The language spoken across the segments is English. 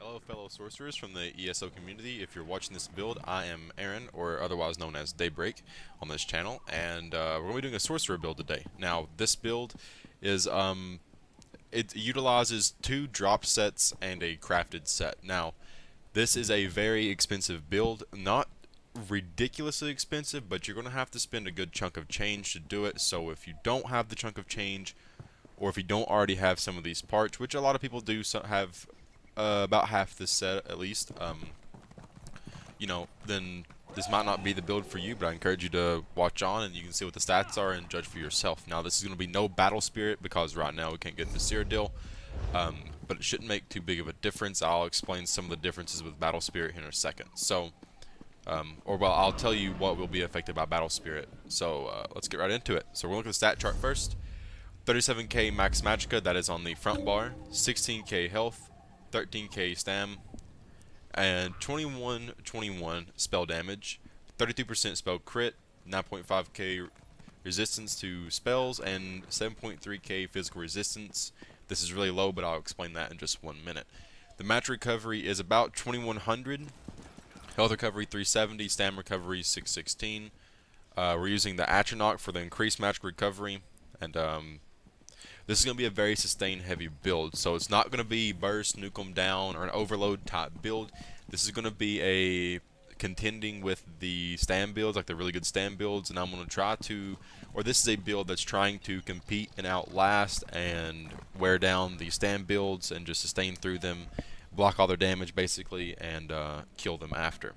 Hello fellow sorcerers from the ESO community. If you're watching this build, I am Aaron, or otherwise known as Daybreak, on this channel, and we're going to be doing a sorcerer build today. Now, this build is, it utilizes 2 drop sets and a crafted set. Now, this is a very expensive build, not ridiculously expensive, but you're going to have to spend a good chunk of change to do it, so if you don't have the chunk of change, or if you don't already have some of these parts, which a lot of people do have about half this set at least, then this might not be the build for you, but I encourage you to watch on and you can see what the stats are and judge for yourself. Now, this is going to be no battle spirit because right now we can't get the Cyrodiil, but it shouldn't make too big of a difference. I'll explain some of the differences with battle spirit here in a second. So, I'll tell you what will be affected by battle spirit. So let's get right into it. So we're looking at the stat chart first. 37k max magicka, that is on the front bar. 16k health. 13k stam, and 21 spell damage, 32% spell crit, 9.5k resistance to spells, and 7.3k physical resistance. This is really low, but I'll explain that in just 1 minute. The match recovery is about 2100, health recovery 370, stam recovery 616. We're using the Atronach for the increased magic recovery, and this is going to be a very sustain heavy build, so it's not going to be burst, nuke 'em down, or an overload type build. This is going to be a contending with the stand builds, like the really good stand builds, and I'm going to try to, or this is a build that's trying to compete and outlast and wear down the stand builds and just sustain through them, block all their damage basically, and kill them after.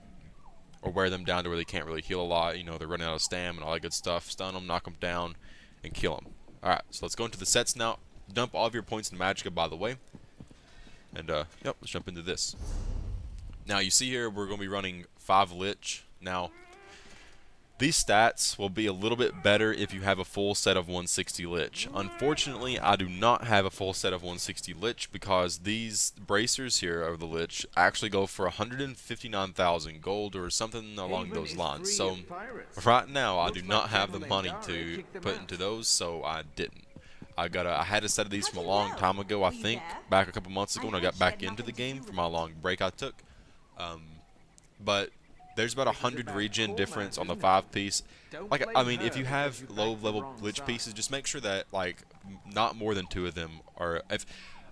Or wear them down to where they can't really heal a lot, they're running out of stam and all that good stuff, stun them, knock them down, and kill them. Alright, so let's go into the sets now. Dump all of your points in Magicka, by the way. And, let's jump into this. Now, you see here, we're going to be running 5 Lich. Now, these stats will be a little bit better if you have a full set of 160 Lich. Unfortunately, I do not have a full set of 160 Lich because these bracers here of the Lich actually go for 159,000 gold or something along those lines. So, right now, I do not have the money to put into those, so I didn't. I had a set of these from a long time ago, I think, back a couple months ago when I got back into the game from my long break I took. But there's about 100 regen difference on the 5-piece. If you have low-level Lich pieces, just make sure that, not more than 2 of them are...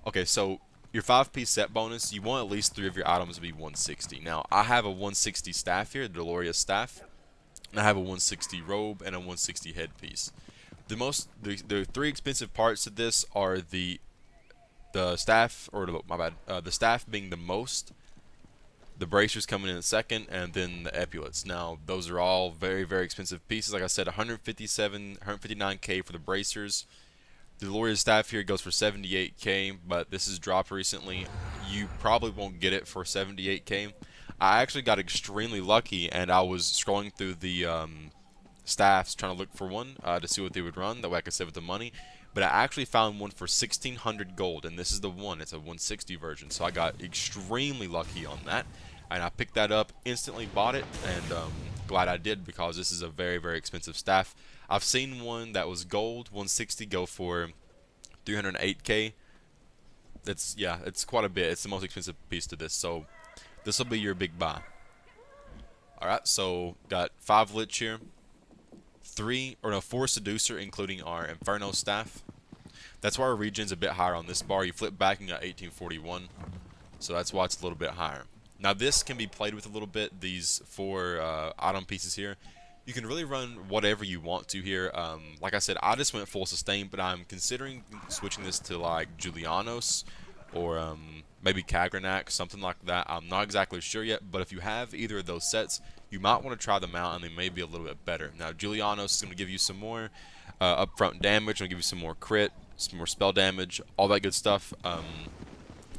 Okay, so your 5-piece set bonus, you want at least 3 of your items to be 160. Now, I have a 160 staff here, the Delorious staff, and I have a 160 robe and a 160 headpiece. The 3 expensive parts of this are the staff, the staff being the most, the bracers coming in second, and then the epaulets. Now, those are all very, very expensive pieces. Like I said, 159k for the bracers. The Delorious staff here goes for 78k, but this is dropped recently. You probably won't get it for 78k. I actually got extremely lucky, and I was scrolling through the staffs trying to look for one to see what they would run. That way I could save with the money. But I actually found one for 1600 gold, and this is the one. It's a 160 version, so I got extremely lucky on that. And I picked that up, instantly bought it, and glad I did because this is a very, very expensive staff. I've seen one that was gold, 160, go for 308k. It's quite a bit. It's the most expensive piece to this, so this will be your big buy. Alright, so got 5 Lich here. 4 Seducer, including our Inferno staff. That's why our regen's a bit higher on this bar. You flip back and got 1841, so that's why it's a little bit higher. Now, this can be played with a little bit, these 4 item pieces here. You can really run whatever you want to here. Like I said, I just went full sustain, but I'm considering switching this to like Julianos or maybe Kagrenac, something like that. I'm not exactly sure yet, but if you have either of those sets, you might want to try them out, and they may be a little bit better. Now, Julianos is going to give you some more upfront damage, going to give you some more crit, some more spell damage, all that good stuff.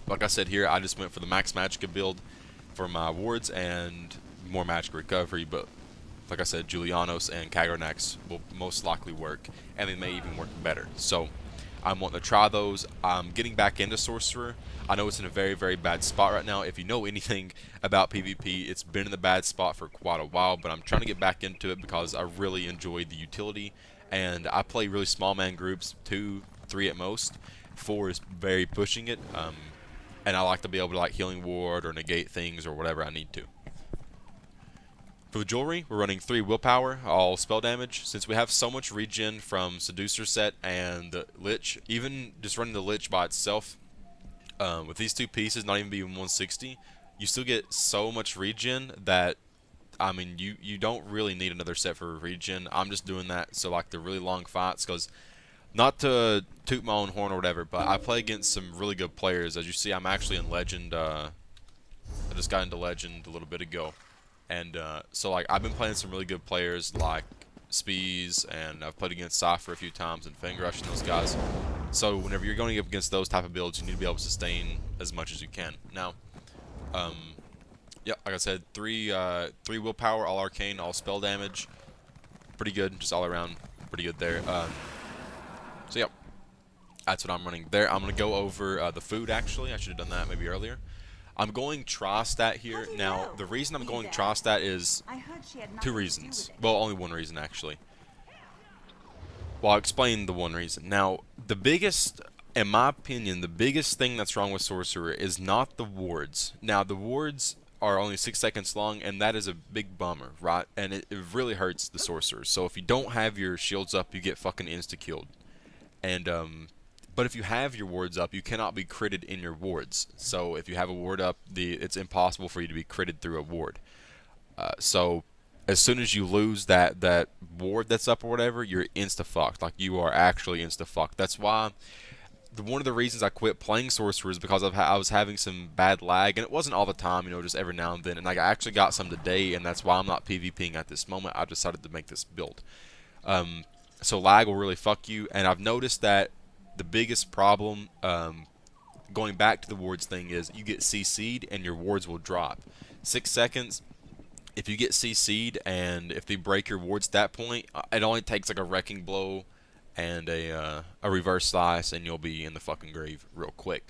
Like I said here, I just went for the max magicka build for my wards and more magic recovery, but like I said, Julianos and Kagrenacs will most likely work, and they may even work better. So I'm wanting to try those. I'm getting back into Sorcerer. I know it's in a very, very bad spot right now. If you know anything about PvP, it's been in the bad spot for quite a while, but I'm trying to get back into it because I really enjoy the utility, and I play really small man groups, 2, 3 at most. 4 is very pushing it. and I like to be able to like healing ward or negate things or whatever I need to. For the jewelry, we're running 3 willpower, all spell damage. Since we have so much regen from Seducer set and the Lich, even just running the Lich by itself, with these 2 pieces, not even being 160, you still get so much regen that, I mean, you don't really need another set for regen. I'm just doing that so like the really long fights, because not to toot my own horn or whatever, but I play against some really good players. As you see, I'm actually in Legend. I just got into Legend a little bit ago. And so like I've been playing some really good players like Spees, and I've played against Cypher a few times and Fang Rush and those guys. So whenever you're going up against those type of builds, you need to be able to sustain as much as you can. Now, yeah, like I said, 3 willpower, all arcane, all spell damage, pretty good, just all around, pretty good there. So yeah, that's what I'm running there. I'm gonna go over the food. Actually, I should have done that maybe earlier. I'm going tri-stat here. Now, the reason I'm going tri-stat is 2 reasons. Well, only 1 reason, actually. Well, I'll explain the 1 reason. Now, the biggest, in my opinion, the biggest thing that's wrong with Sorcerer is not the wards. Now, the wards are only 6 seconds long, and that is a big bummer, right? And it really hurts the Sorcerer. So if you don't have your shields up, you get fucking insta-killed. And, but if you have your wards up, you cannot be critted in your wards. So if you have a ward up, it's impossible for you to be critted through a ward. So as soon as you lose that ward that's up or whatever, you're insta-fucked. Like, you are actually insta-fucked. That's why one of the reasons I quit playing Sorcerer is because I was having some bad lag. And it wasn't all the time, you know, just every now and then. And like, I actually got some today, and that's why I'm not PvPing at this moment. I decided to make this build. So lag will really fuck you. And I've noticed that the biggest problem, going back to the wards thing, is you get CC'd and your wards will drop. 6 seconds, if you get CC'd and if they break your wards at that point, it only takes like a wrecking blow and a reverse slice, and you'll be in the fucking grave real quick.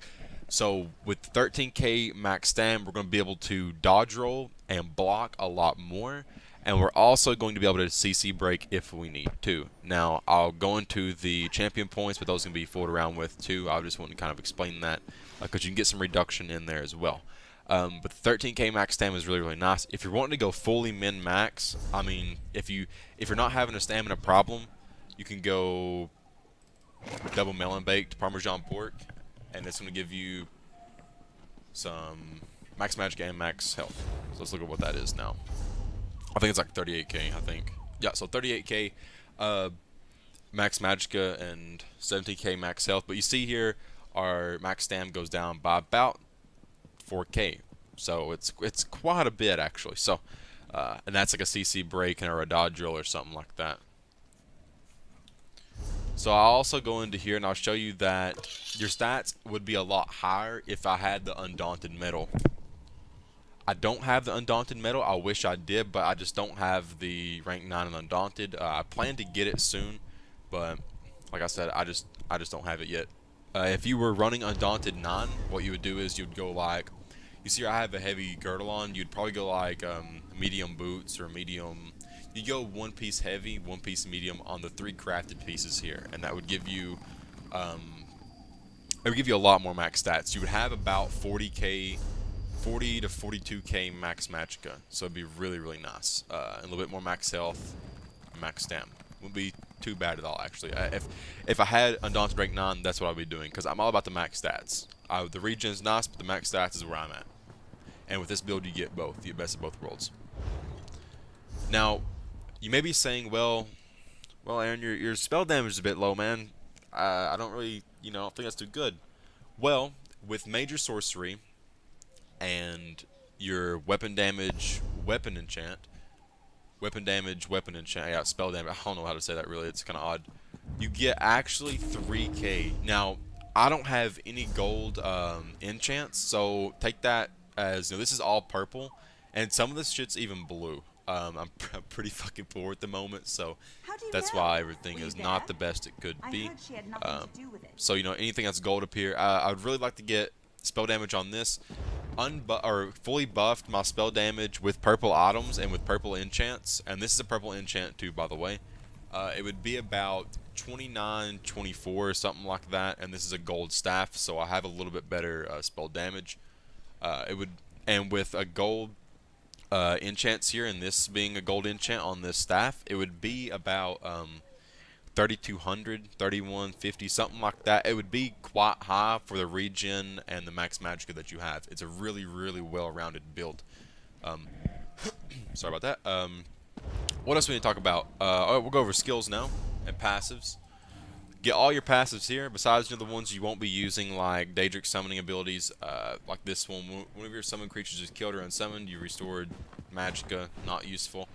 So with 13k max stam, we're going to be able to dodge roll and block a lot more. And we're also going to be able to CC break if we need to. Now, I'll go into the champion points, but those can be fooled around with too. I just want to kind of explain that, because you can get some reduction in there as well. But the 13k max stam is really, really nice. If you're wanting to go fully min max, I mean, if you're not having a stamina problem, you can go double melon baked Parmesan pork, and it's going to give you some max magic and max health. So let's look at what that is now. I think it's like 38k, I think. Yeah, so 38k max magicka and 70k max health. But you see here, our max stam goes down by about 4k. So it's quite a bit, actually. So, and that's like a CC break or a dodge drill or something like that. So I'll also go into here and I'll show you that your stats would be a lot higher if I had the Undaunted Metal. I don't have the Undaunted Metal. I wish I did, but I just don't have the rank 9 and Undaunted. I plan to get it soon, but like I said, I just don't have it yet. If you were running Undaunted 9, what you would do is you'd go like, you see I have a heavy girdle on, you'd probably go like medium boots or medium, you go 1 piece heavy, 1 piece medium on the 3 crafted pieces here, and that would give you a lot more max stats. You would have about 40 to 42k max magicka, so it'd be really, really nice. And a little bit more max health, max stam. Wouldn't be too bad at all, actually. If I had Undaunted rank 9, that's what I'd be doing, because I'm all about the max stats. The regen's nice, but the max stats is where I'm at. And with this build, you get both. You get best of both worlds. Now, you may be saying, well, Aaron, your spell damage is a bit low, man. I don't really, I don't think that's too good. Well, with major sorcery and your weapon damage, weapon enchant, yeah, spell damage, I don't know how to say that really, it's kind of odd. You get actually 3k. Now, I don't have any gold enchants, so take that as, this is all purple, and some of this shit's even blue. I'm pretty fucking poor at the moment, so that's why everything is not the best it could be. So, anything that's gold up here, I would really like to get spell damage on this. Fully buffed my spell damage with purple items and with purple enchants, and this is a purple enchant too, by the way. It would be about 2924 or something like that, and this is a gold staff, so I have a little bit better spell damage. It would, and with a gold enchants here, and this being a gold enchant on this staff, it would be about 3200, 3150, something like that. It would be quite high for the regen and the max magicka that you have. It's a really, really well-rounded build. Sorry about that. What else we need to talk about? We'll go over skills now and passives. Get all your passives here, besides the ones you won't be using, like Daedric summoning abilities, like this one. Whenever your summoned creatures is killed or unsummoned, you restored magicka, not useful.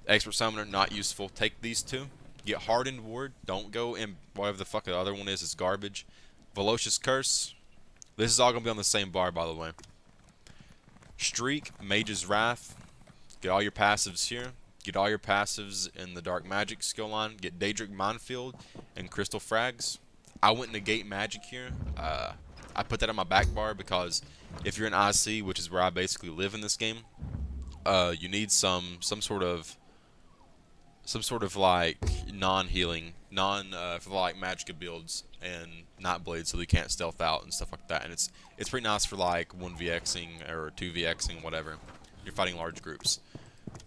Expert summoner, not useful. Take these two. Get hardened ward. Don't go in whatever the fuck the other one is. It's garbage. Velocious curse. This is all gonna be on the same bar, by the way. Streak, mage's wrath. Get all your passives here. Get all your passives in the dark magic skill line. Get Daedric minefield and crystal frags. I went negate magic here. I put that on my back bar because if you're in IC, which is where I basically live in this game, you need some sort of like non-healing, for like magicka builds and not blades, so they can't stealth out and stuff like that. And it's pretty nice for like 1vxing or 2vxing, whatever. You're fighting large groups.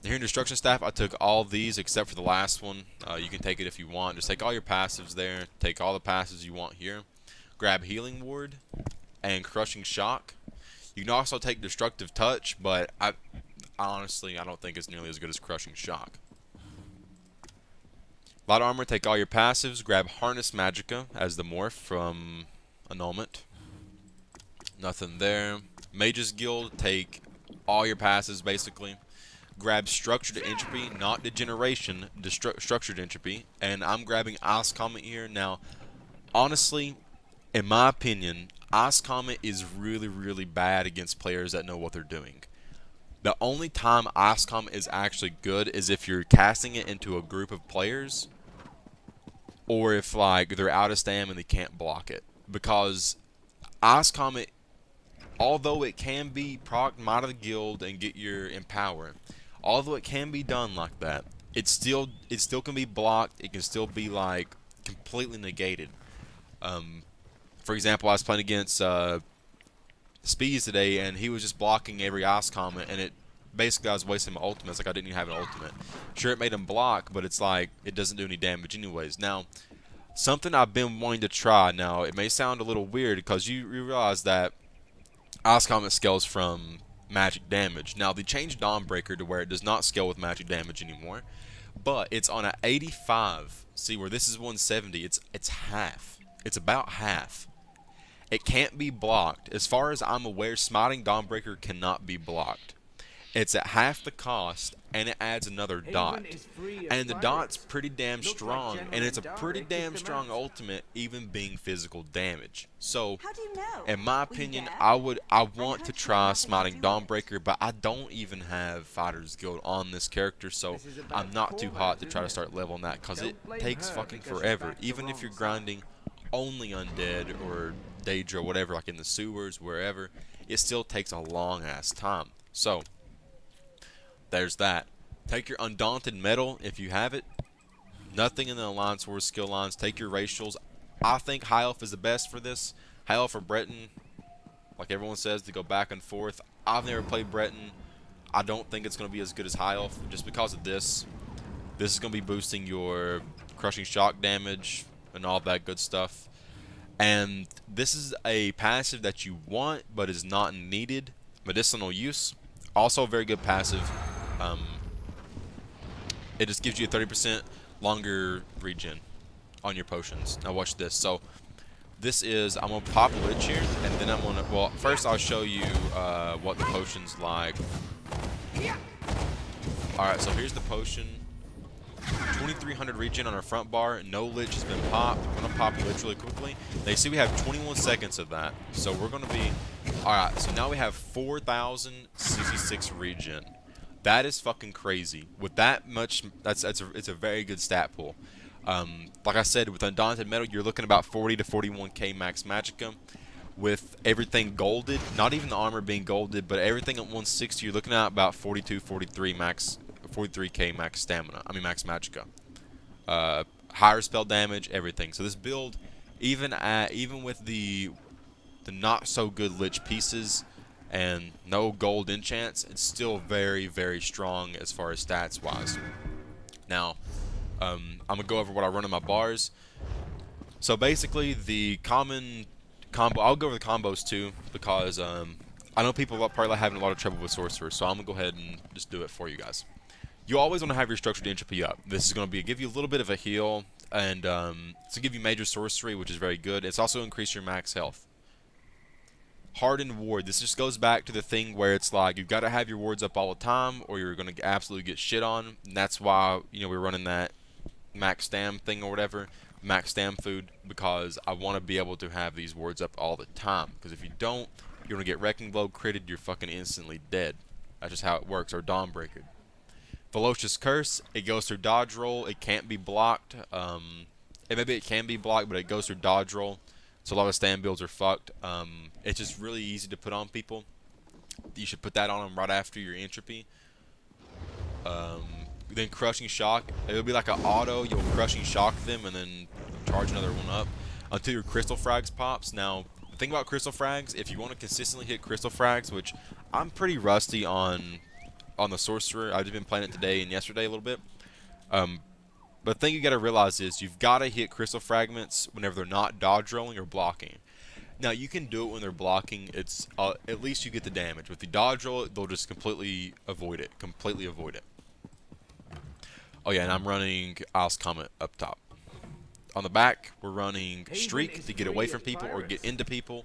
Here in Destruction Staff, I took all these except for the last one. You can take it if you want. Just take all your passives there. Take all the passives you want here. Grab Healing Ward and Crushing Shock. You can also take Destructive Touch, but honestly, I don't think it's nearly as good as Crushing Shock. Light Armor, take all your passives. Grab Harness Magicka as the morph from Annulment. Nothing there. Mage's Guild, take all your passives basically. Grab Structured Entropy, not Degeneration, Structured Entropy, and I'm grabbing Ice Comet here. Now, honestly, in my opinion, Ice Comet is really, really bad against players that know what they're doing. The only time Ice Comet is actually good is if you're casting it into a group of players, or if like they're out of stam and they can't block it. Because Ice Comet, although it can be procced Might of the Guild and get your Empower, although it can be done like that, it still can be blocked. It can still be like completely negated. For example, I was playing against Speeds today, and he was just blocking every Ice Comet, and it basically I was wasting my ultimates. Like I didn't even have an ultimate. Sure, it made him block, but it's like it doesn't do any damage anyways. Now, something I've been wanting to try. Now, it may sound a little weird because you realize that Ice Comet scales from magic damage. Now, they changed StamBreaker to where it does not scale with magic damage anymore, but it's on an 85. See, where this is 170, it's half. It's about half. It can't be blocked. As far as I'm aware, smiting StamBreaker cannot be blocked. It's at half the cost, and it adds another dot. And the dot's pretty damn strong, and it's a pretty damn strong ultimate, even being physical damage. So, in my opinion, I want to try smiting StamBreaker, but I don't even have Fighters Guild on this character, so I'm not too hot to try to start leveling that, because it takes fucking forever. Even if you're grinding only Undead or Daedra or whatever, like in the sewers, wherever, it still takes a long ass time. So, there's that. Take your Undaunted Metal if you have it. Nothing in the Alliance Wars skill lines. Take your racials. I think High Elf is the best for this. High Elf or Breton, like everyone says, to go back and forth. I've never played Breton. I don't think it's going to be as good as High Elf just because of this. This is going to be boosting your Crushing Shock damage and all that good stuff. And this is a passive that you want but is not needed. Medicinal use. Also a very good passive. It just gives you a 30% longer regen on your potions. Now watch this. So this is, I'm going to pop a Lich here, and then I'm going to, well, first I'll show you what the potion's like. Alright, so here's the potion. 2300 regen on our front bar. No Lich has been popped. I'm going to pop a Lich really quickly. Now you see we have 21 seconds of that. So we're going to be, alright, so now we have 4066 regen. That is fucking crazy. With that much, it's a very good stat pool. Like I said, with Undaunted Metal, you're looking about 40 to 41k max magicka. With everything golded, not even the armor being golded, but everything at 160, you're looking at about 42, 43k max stamina. I mean max magicka. higher spell damage, everything. So this build, even with the not so good lich pieces and no gold enchants, it's still very, very strong as far as stats wise. Now, I'm gonna go over what I run in my bars. So basically, the common combo, I'll go over the combos too, because I know people are probably having a lot of trouble with Sorcerer, so I'm gonna go ahead and just do it for you guys. You always want to have your structured entropy up. This is going to give you a little bit of a heal, and it's going to give you major sorcery, which is very good. It's also increase your max health. Hardened ward. This just goes back to the thing where it's like you've got to have your wards up all the time, or you're going to absolutely get shit on. And that's why we're running that max stam thing or whatever, max stam food, because I want to be able to have these wards up all the time. Because if you don't, you're going to get wrecking blow critted. You're fucking instantly dead. That's just how it works. Or StamBreaker. Velocious Curse, it goes through dodge roll. It can't be blocked. Maybe it can be blocked, but it goes through dodge roll. So a lot of stand builds are fucked. It's just really easy to put on people. You should put that on them right after your entropy. Then Crushing Shock. It'll be like an auto. You'll Crushing Shock them and then charge another one up until your Crystal Frags pops. Now, the thing about Crystal Frags, if you want to consistently hit Crystal Frags, which I'm pretty rusty on the Sorcerer. I've just been playing it today and yesterday a little bit. But the thing you got to realize is you've got to hit Crystal Fragments whenever they're not dodge rolling or blocking. Now, you can do it when they're blocking. It's at least you get the damage. With the dodge roll, they'll just completely avoid it. Oh yeah, and I'm running Ice Comet up top. On the back, we're running Streak to get away from people or get into people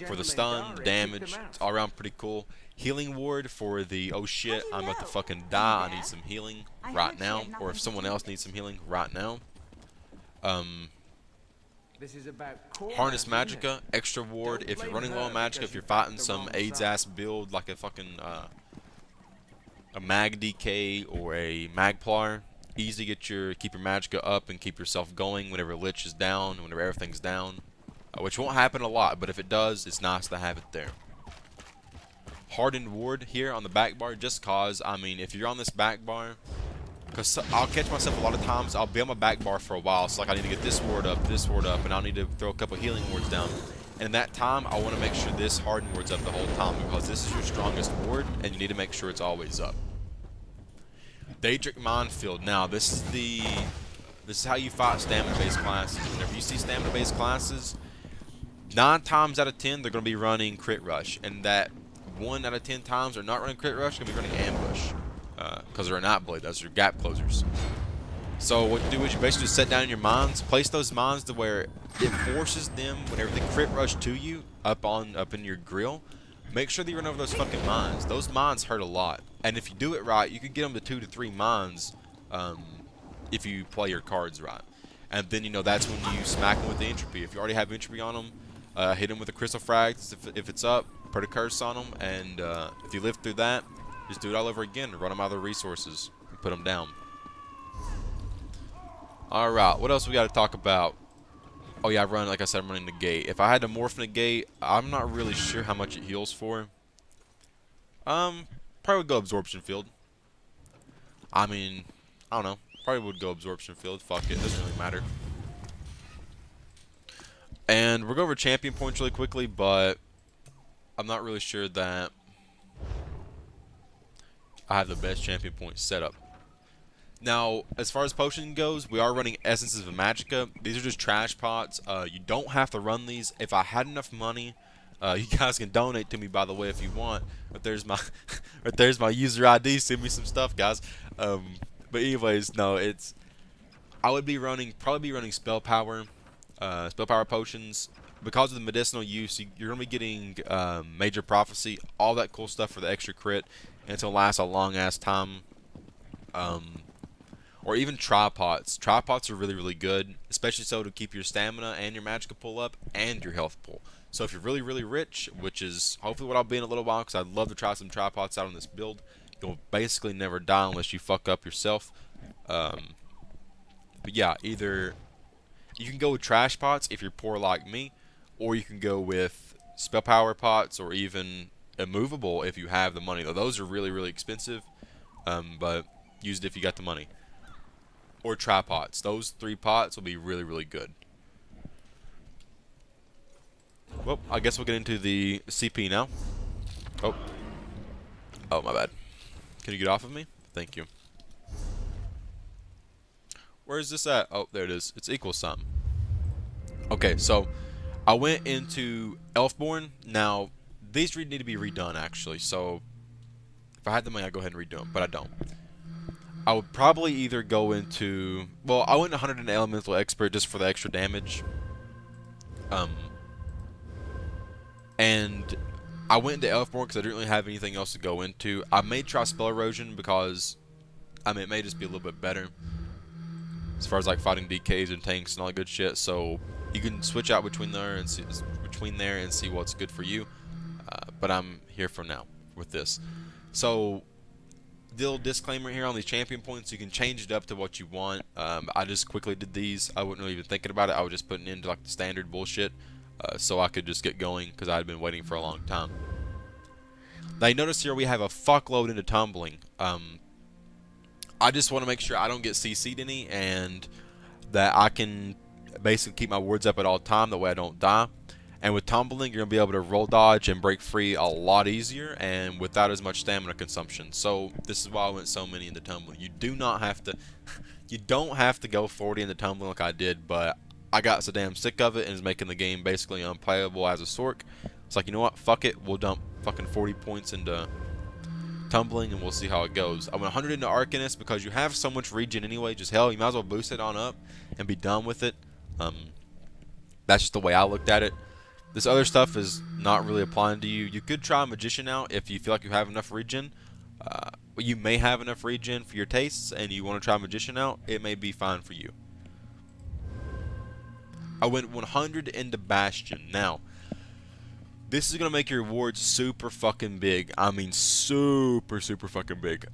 for the stun, damage. It's all around pretty cool. Healing Ward for the, oh shit, I'm about to fucking die, I need some healing right now. Or if someone else needs some healing right now. Harness Magicka, extra ward. If you're running low on Magicka, if you're fighting some AIDS ass build like a fucking a Mag DK or a Magplar, easy to keep your Magicka up and keep yourself going whenever Lich is down, whenever everything's down. Which won't happen a lot, but if it does, it's nice to have it there. Hardened ward here on the back bar, just cause, I mean, if you're on this back bar, because I'll catch myself a lot of times, I'll be on my back bar for a while, so like I need to get this ward up, and I'll need to throw a couple healing wards down. And in that time, I want to make sure this hardened ward's up the whole time, because this is your strongest ward, and you need to make sure it's always up. Daedric Minefield. Now, this is how you fight stamina-based classes. Whenever you see stamina-based classes, 9 times out of 10, they're going to be running Crit Rush, and that 1 out of 10 times they're not running Crit Rush, they're going to be running Ambush, because they're a Night Blade. Those are gap closers. So what you do is you basically just set down your mines, place those mines to where it forces them, whenever they Crit Rush to you, up in your grill, make sure that you run over those fucking mines. Those mines hurt a lot. And if you do it right, you can get them to 2 to 3 mines if you play your cards right. And then, that's when you smack them with the entropy. If you already have entropy on them, hit them with the Crystal Frags if it's up, put a curse on them, and if you live through that, just do it all over again. Run them out of the resources and put them down. Alright, what else we got to talk about? Oh yeah, like I said, I'm running Negate. If I had to morph Negate, I'm not really sure how much it heals for. Probably would go Absorption Field. I mean, I don't know. Probably would go Absorption Field. Fuck it, doesn't really matter. And we'll go over champion points really quickly, but I'm not really sure that I have the best champion point set up. Now, as far as potion goes, we are running Essences of Magicka. These are just trash pots. You don't have to run these. If I had enough money, you guys can donate to me, by the way, if you want. But there's my user ID. Send me some stuff, guys. But anyways, no, I would probably be running spell power potions. Because of the medicinal use, you're gonna be getting Major Prophecy, all that cool stuff for the extra crit, and it's gonna last a long ass time. Or even Tripods. Tripods are really, really good, especially so to keep your stamina and your Magicka pull up and your health pull. So if you're really, really rich, which is hopefully what I'll be in a little while, because I'd love to try some Tripods out on this build, you'll basically never die unless you fuck up yourself. But yeah, either you can go with trash pots if you're poor like me, or you can go with spell power pots, or even immovable if you have the money. Though those are really, really expensive, but use it if you got the money. or tripods. Those 3 pots will be really, really good. Well, I guess we'll get into the CP now. Oh. Oh, my bad. Can you get off of me? Thank you. Where is this at? Oh, there it is. It's equal sum. Okay, so I went into Elfborn. Now, these need to be redone, actually. So, if I had the money, I'd go ahead and redo them, but I don't. I would probably either go into... Well, I went 100 in Elemental Expert just for the extra damage. And I went into Elfborn because I didn't really have anything else to go into. I may try Spell Erosion because, I mean, it may just be a little bit better as far as like fighting DKs and tanks and all that good shit. So you can switch out between there and see what's good for you. But I'm here for now with this. So little disclaimer here on these champion points: you can change it up to what you want. I just quickly did these. I wasn't really even thinking about it. I was just putting into like the standard bullshit. So I could just get going because I had been waiting for a long time. Now you notice here we have a fuckload into tumbling. I just want to make sure I don't get CC'd any and that I can basically keep my wards up at all time. That way I don't die. And with tumbling, you're going to be able to roll dodge and break free a lot easier and without as much stamina consumption. So this is why I went so many into tumbling. You do not have to, you don't have to go 40 into tumbling like I did, but I got so damn sick of it and it's making the game basically unplayable as a Sorc. It's like, you know what, fuck it, we'll dump fucking 40 points into tumbling and we'll see how it goes. I went 100 into Arcanist because you have so much regen anyway. Just hell, you might as well boost it on up and be done with it. That's just the way I looked at it. This other stuff is not really applying to you. You could try Magician out if you feel like you have enough regen. You may have enough regen for your tastes and you want to try Magician out. It may be fine for you. I went 100 into Bastion. Now, this is going to make your wards super fucking big. I mean, super, super fucking big.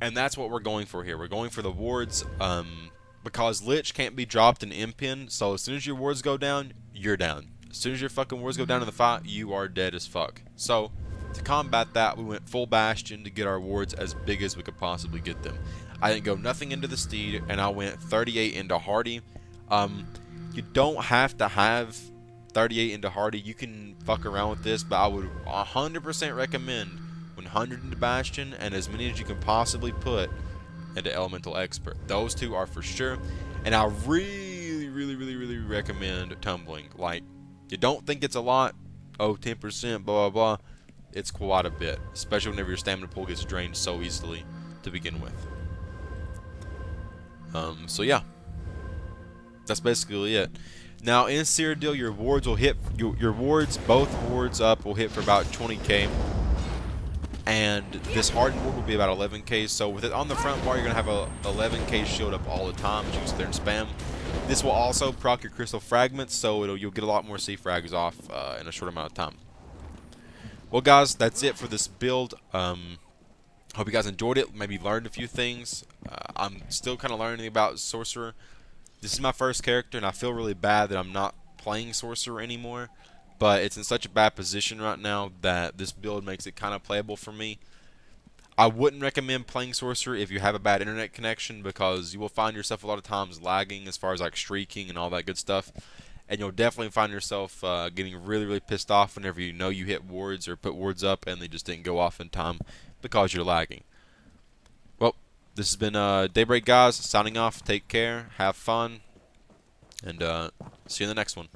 And that's what we're going for here. We're going for the wards because Lich can't be dropped in Impin. So as soon as your wards go down, you're down. As soon as your fucking wards go down in the fight, you are dead as fuck. So, to combat that, we went full Bastion to get our wards as big as we could possibly get them. I didn't go nothing into the Steed, and I went 38 into Hardy. You don't have to have 38 into Hardy. You can fuck around with this, but I would 100% recommend 100 into Bastion and as many as you can possibly put into Elemental Expert. Those two are for sure. And I really, really, really, really recommend Tumbling. Like, you don't think it's a lot. Oh, 10%, blah, blah, blah. It's quite a bit, especially whenever your stamina pool gets drained so easily to begin with. So yeah. That's basically it. Now in Cyrodiil, your wards will hit your wards, both wards up will hit for about 20k, and this hardened ward will be about 11k. So with it on the front bar, you're gonna have a 11k shield up all the time as you sit there and spam. This will also proc your crystal fragments, so you'll get a lot more C frags off in a short amount of time. Well, guys, that's it for this build. Hope you guys enjoyed it. Maybe learned a few things. I'm still kind of learning about Sorcerer. This is my first character, and I feel really bad that I'm not playing Sorcerer anymore. But it's in such a bad position right now that this build makes it kind of playable for me. I wouldn't recommend playing Sorcerer if you have a bad internet connection, because you will find yourself a lot of times lagging as far as like streaking and all that good stuff. And you'll definitely find yourself getting really, really pissed off whenever you know you hit wards or put wards up and they just didn't go off in time because you're lagging. Well, this has been Daybreak, guys, signing off. Take care, have fun, and see you in the next one.